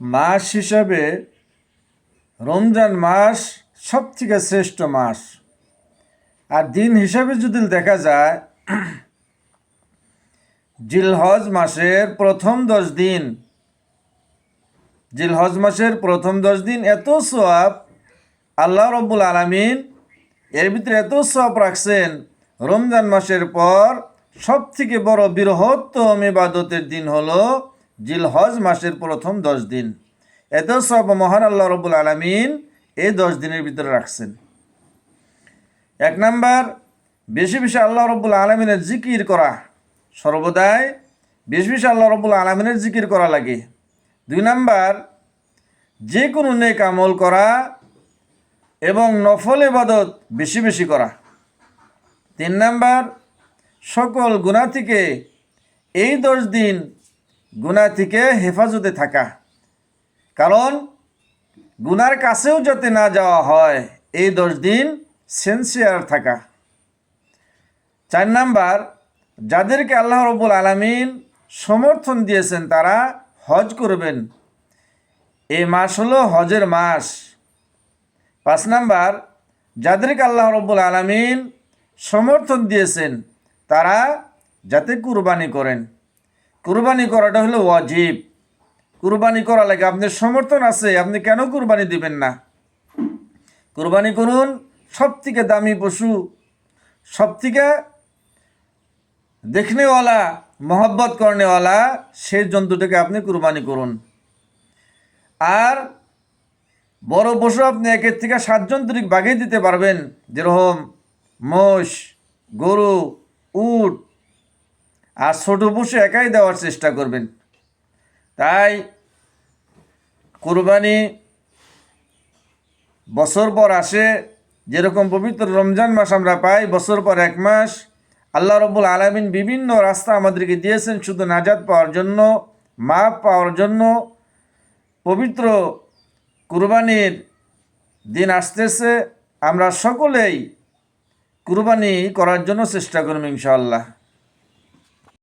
মাস হিসাবে রমজান মাস সবথেকে শ্রেষ্ঠ মাস। আর দিন হিসাবে যদি দেখা যায়, জিলহজ মাসের প্রথম 10 দিন, জিলহজ মাসের প্রথম 10 দিন এত সওয়াব আল্লাহ রব্বুল আলামিন এর ভিতরে এত সওয়াব রাখছেন। রমজান মাসের পর সবথেকে বড় বৃহত্তম ইবাদতের দিন হলো জিলহজ মাসের প্রথম 10 দিন। এত সওয়াব মহান আল্লাহ রব্বুল আলামিন এই 10 দিনের ভিতরে রাখছেন। এক নাম্বার, বেশি বেশি আল্লাহ রব্বুল আলামিনের জিকির করা, সর্বদাই বেশি বেশি আল্লাহ রব্বুল আলামিনের জিকির করা লাগে। 2 নাম্বার, যে কোনো নেক আমল করা এবং নফল ইবাদত বেশি বেশি করা। 3 নাম্বার, সকল গুনাহ থেকে এই 10 দিন গুনাহ থেকে হেফাজতে থাকা, কারণ গুনার কাছেও যাতে না যাওয়া হয় এই 10 দিন সিনসিয়ার থাকা। 4 নাম্বার, যাদেরকে আল্লাহ রব্বুল আলামিন সমর্থন দিয়েছেন তারা হজ করবেন, এই মাস হলো হজের মাস। 5 নাম্বার, যাদেরকে আল্লাহ রব্বুল আলামিন সমর্থন দিয়েছেন তারা যাতে কুরবানি করেন। কুরবানি করাটা হলো ওয়াজিব। কুরবানি করা লাগে, আপনার সমর্থন আছে, আপনি কেন কুরবানি দিবেন না? কুরবানি করুন। সবথেকে দামি পশু, সবথেকে দেখনেওয়ালা, মহব্বত করনেওয়ালা সেই জন্তুটাকে আপনি কুরবানি করুন। আর বড় পশু আপনি 1 থেকে 7 জন্তুরিক বাগিয়ে দিতে পারবেন, যেরকম মোষ, গরু, উট। আর ছোট পশু একাই দেওয়ার চেষ্টা করবেন। তাই কুরবানি বছর পর আসে, যেরকম পবিত্র রমজান মাস আমরা পাই বছর পর 1 মাস। আল্লাহ রব্বুল আলামিন বিভিন্ন রাস্তা আমাদেরকে দিয়েছেন শুধু নাজাত পাওয়ার জন্য, মাপ পাওয়ার জন্য। পবিত্র কুরবানির দিন আসতেছে, আমরা সকলেই কুরবানি করার জন্য চেষ্টা করব ইনশাআল্লাহ।